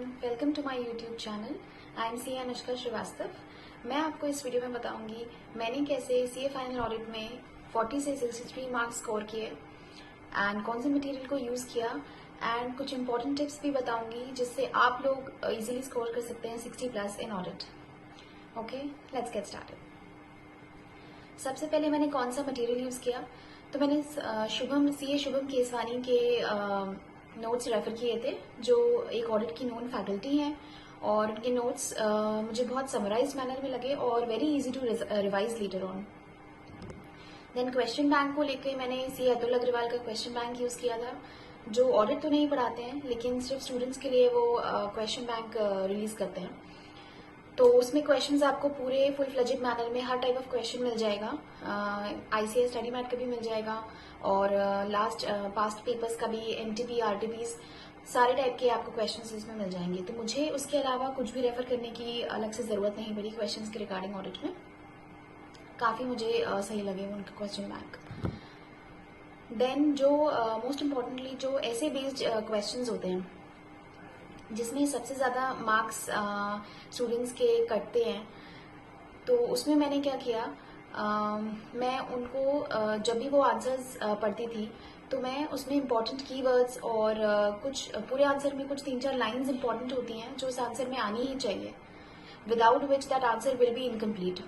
Welcome to my YouTube channel. I am C Anushka Srivastava. मैं आपको इस वीडियो में बताऊंगी मैंने कैसे सीए फाइनल ऑडिट में 40 से 63 मार्क्स स्कोर किए एंड कौन से मटेरियल को यूज़ किया एंड कुछ इंपॉर्टेंट टिप्स भी बताऊंगी जिससे आप लोग इजीली स्कोर कर सकते हैं 60+ इन audit. Okay, let's get started. सबसे पहले मैंने कौन सा मटेरियल यूज़ किया, तो मैंने शुभम केसवानी के नोट्स रेफर किए थे, जो एक ऑडिट की नोन फैकल्टी हैं और उनके नोट्स मुझे बहुत समराइज्ड मैनर में लगे और very easy to revise later on. Then question bank को लेकर मैंने सी अतुल अग्रवाल का क्वेश्चन बैंक यूज़ किया था, जो ऑडिट तो नहीं पढ़ाते हैं लेकिन सिर्फ स्टूडेंट्स के लिए वो क्वेश्चन बैंक रिलीज करते हैं। तो उसमें क्वेश्चंस आपको पूरे फुल फ्लेजेड मैनर में हर टाइप ऑफ क्वेश्चन मिल जाएगा। आईसीएस स्टडी मैट का भी मिल जाएगा और पास्ट पेपर्स का भी, एमटीपी, आरटीपीज, सारे टाइप के आपको क्वेश्चंस इसमें मिल जाएंगे। तो मुझे उसके अलावा कुछ भी रेफर करने की अलग से जरूरत नहीं पड़ी क्वेश्चंस के रिगार्डिंग ऑडिट में। काफी मुझे सही लगे उनका क्वेश्चन बैंक। देन जो मोस्ट इम्पॉर्टेंटली जो ऐसे बेस्ड क्वेश्चंस होते हैं जिसमें सबसे ज़्यादा मार्क्स स्टूडेंट्स के कटते हैं, तो उसमें मैंने क्या किया, मैं उनको जब भी वो आंसर्स पढ़ती थी तो मैं उसमें इम्पॉर्टेंट कीवर्ड्स और कुछ पूरे आंसर में कुछ 3-4 लाइंस इम्पॉर्टेंट होती हैं जो उस आंसर में आनी ही चाहिए, without which that answer will be incomplete.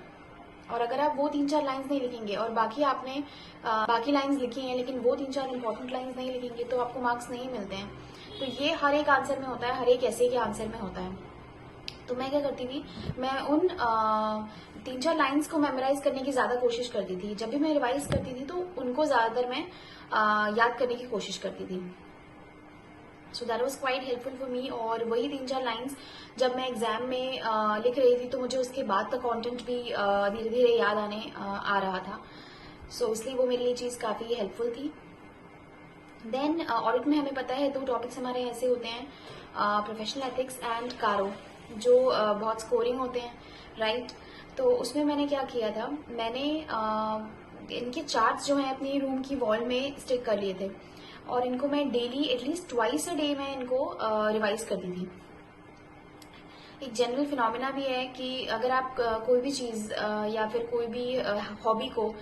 और अगर आप वो 3-4 लाइंस नहीं लिखेंगे और बाकी आपने बाकी लाइंस लिखी हैं लेकिन वो 3-4 इंपॉर्टेंट लाइंस नहीं लिखेंगे तो आपको मार्क्स नहीं मिलते हैं। तो ये हर एक आंसर में होता है, हर एक ऐसे के आंसर में होता है। तो मैं क्या करती थी, मैं उन 3-4 लाइंस को मेमोराइज करने की ज्यादा कोशिश करती थी। जब भी मैं रिवाइज करती थी तो उनको ज्यादातर मैं याद करने की कोशिश करती थी। So that was quite helpful for me. और वही 3-4 लाइंस जब मैं एग्जाम में लिख रही थी तो मुझे उसके बाद का कंटेंट भी धीरे धीरे याद आने आ रहा था। सो इसलिए वो मेरे लिए चीज़ काफ़ी हेल्पफुल थी। देन ऑडिट में हमें पता है 2 टॉपिक्स हमारे ऐसे होते हैं, प्रोफेशनल एथिक्स एंड कारो, जो बहुत स्कोरिंग होते हैं, राइट। तो उसमें मैंने क्या किया था, मैंने इनके चार्ट्स जो हैं अपनी रूम की वॉल में स्टिक कर लिए थे और इनको मैं daily at least twice a day में इनको रिवाइज करती थी। एक जनरल फिनोमिना भी है कि अगर आप कोई भी चीज़ या फिर कोई भी हॉबी को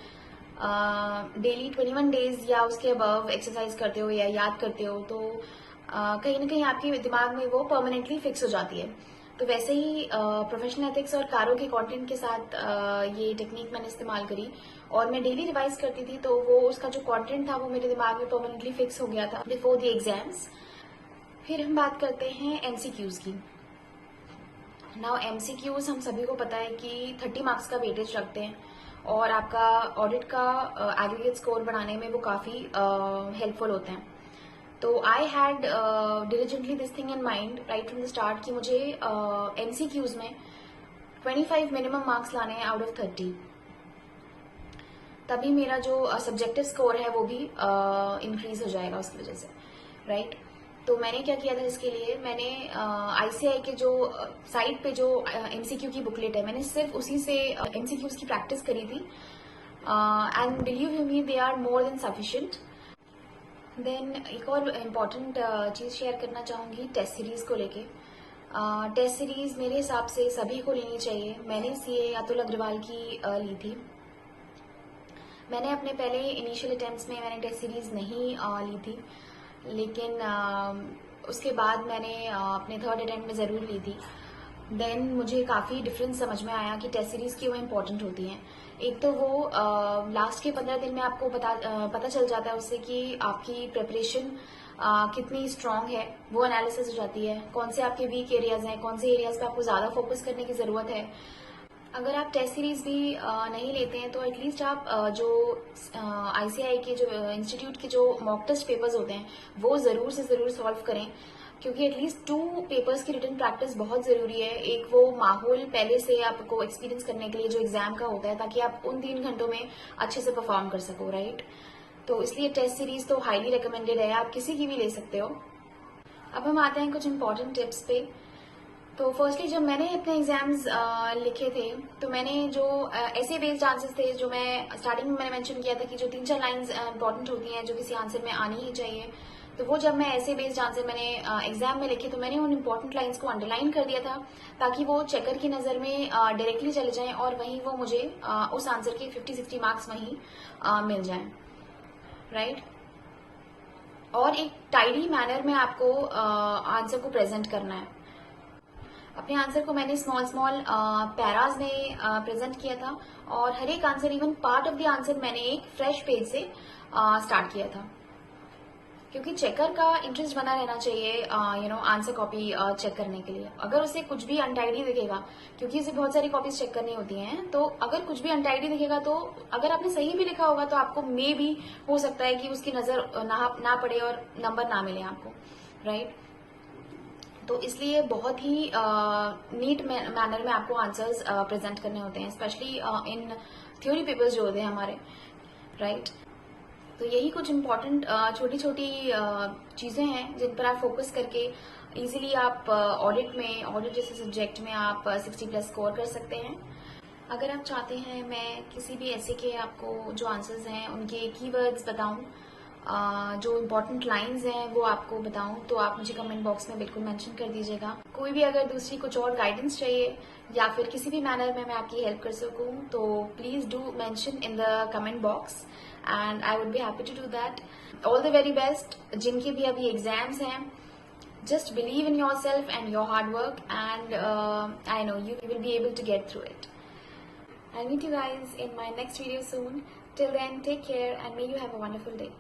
डेली 21 डेज या उसके अबव एक्सरसाइज करते हो या याद करते हो तो कहीं ना कहीं आपके दिमाग में वो परमानेंटली फिक्स हो जाती है। तो वैसे ही प्रोफेशनल एथिक्स और कारो के कंटेंट के साथ ये टेक्निक मैंने इस्तेमाल करी और मैं डेली रिवाइज करती थी, तो वो उसका जो कंटेंट था वो मेरे दिमाग में परमानेंटली फिक्स हो गया था बिफोर द एग्जाम्स। फिर हम बात करते हैं एमसीक्यूज की। नाउ एमसीक्यूज हम सभी को पता है कि 30 मार्क्स का वेटेज रखते हैं और आपका ऑडिट का एग्रीगेट स्कोर बनाने में वो काफ़ी हेल्पफुल होते हैं। तो I had diligently this thing in mind right from the start कि मुझे एमसीक्यूज में 25 मिनिमम मार्क्स लाने हैं आउट ऑफ 30, तभी मेरा जो सब्जेक्टिव स्कोर है वो भी इंक्रीज हो जाएगा उसकी वजह से, राइट। तो मैंने क्या किया था इसके लिए, मैंने आईसीआई के जो साइट पे जो एमसीक्यू की बुकलेट है मैंने सिर्फ उसी से एमसीक्यूज की प्रैक्टिस करी थी and believe me they are more than sufficient. Then एक और इम्पॉर्टेंट चीज़ शेयर करना चाहूँगी टेस्ट सीरीज को लेके। टेस्ट सीरीज मेरे हिसाब से सभी को लेनी चाहिए। मैंने सीए अतुल अग्रवाल की ली थी। मैंने अपने पहले इनिशियल अटेम्प्ट्स में मैंने टेस्ट सीरीज नहीं ली थी, लेकिन उसके बाद मैंने अपने 3rd अटेम्प्ट में ज़रूर ली थी। देन मुझे काफ़ी डिफरेंस समझ में आया कि टेस्ट सीरीज़ क्यों इम्पोर्टेंट होती हैं। एक तो वो लास्ट के 15 दिन में आपको पता चल जाता है उससे कि आपकी प्रिपरेशन कितनी स्ट्रांग है, वो एनालिसिस हो जाती है। कौन से आपके वीक एरियाज हैं, कौन से एरियाज पे आपको ज़्यादा फोकस करने की ज़रूरत है। अगर आप टेस्ट सीरीज भी नहीं लेते हैं तो एटलीस्ट आप जो आईसीआई के जो इंस्टीट्यूट के जो मॉक टेस्ट पेपर्स होते हैं वो ज़रूर से ज़रूर सॉल्व करें, क्योंकि एटलीस्ट 2 पेपर्स की रिटन प्रैक्टिस बहुत ज़रूरी है। एक वो माहौल पहले से आपको एक्सपीरियंस करने के लिए जो एग्जाम का होता है, ताकि आप उन 3 घंटों में अच्छे से परफॉर्म कर सको, राइट। तो इसलिए टेस्ट सीरीज तो हाईली रिकमेंडेड है, आप किसी की भी ले सकते हो। अब हम आते हैं कुछ इंपॉर्टेंट टिप्स पे। तो फर्स्टली जब मैंने अपने एग्जाम्स लिखे थे तो मैंने जो ऐसे बेस्ड आंसर्स थे, जो मैं स्टार्टिंग में मैंने मेंशन किया था कि जो 3-4 लाइंस इंपॉर्टेंट होती हैं जो किसी आंसर में आनी ही चाहिए, तो वो जब मैं ऐसे बेस्ड आंसर मैंने एग्जाम में लिखे तो मैंने उन इम्पोर्टेंट लाइंस को अंडरलाइन कर दिया था ताकि वो चेकर की नज़र में डायरेक्टली चले जाएं और वहीं वो मुझे उस आंसर के 50-60 मार्क्स वहीं मिल जाएं, राइट। और एक टाइडी मैनर में आपको आंसर को प्रेजेंट करना है। अपने आंसर को मैंने स्मॉल स्मॉल पैराज में प्रेजेंट किया था और हर एक answer, even part of the answer मैंने एक फ्रेश पेज से स्टार्ट किया था, क्योंकि चेकर का इंटरेस्ट बना रहना चाहिए आंसर कॉपी चेक करने के लिए। अगर उसे कुछ भी अनटाइडी दिखेगा, क्योंकि उसे बहुत सारी कॉपीज चेक करनी होती हैं, तो अगर कुछ भी अनटाइडी दिखेगा तो अगर आपने सही भी लिखा होगा तो आपको मे भी हो सकता है कि उसकी नजर ना पड़े और नंबर ना मिले आपको, राइट। तो इसलिए बहुत ही नीट मैनर में आपको आंसर्स प्रेजेंट करने होते हैं, स्पेशली इन थ्योरी पेपर्स जो होते हैं हमारे, राइट। तो यही कुछ इम्पोर्टेंट छोटी छोटी चीजें हैं जिन पर आप फोकस करके इजीली आप ऑडिट जैसे सब्जेक्ट में आप 60+ स्कोर कर सकते हैं। अगर आप चाहते हैं मैं किसी भी ऐसे के आपको जो आंसर्स हैं उनके कीवर्ड्स बताऊं, जो इम्पोर्टेंट लाइंस हैं वो आपको बताऊं, तो आप मुझे कमेंट बॉक्स में बिल्कुल मेंशन कर दीजिएगा। कोई भी अगर दूसरी कुछ और गाइडेंस चाहिए या फिर किसी भी मैनर में मैं आपकी हेल्प कर सकूं तो please do mention in the comment box and I would be happy to do that. All the very best जिनके भी अभी एग्जाम्स हैं। Just believe in yourself and your hard work, and I know you will be able to get through it. I'll meet you guys in my next video soon. Till then, take care and may you have a wonderful day.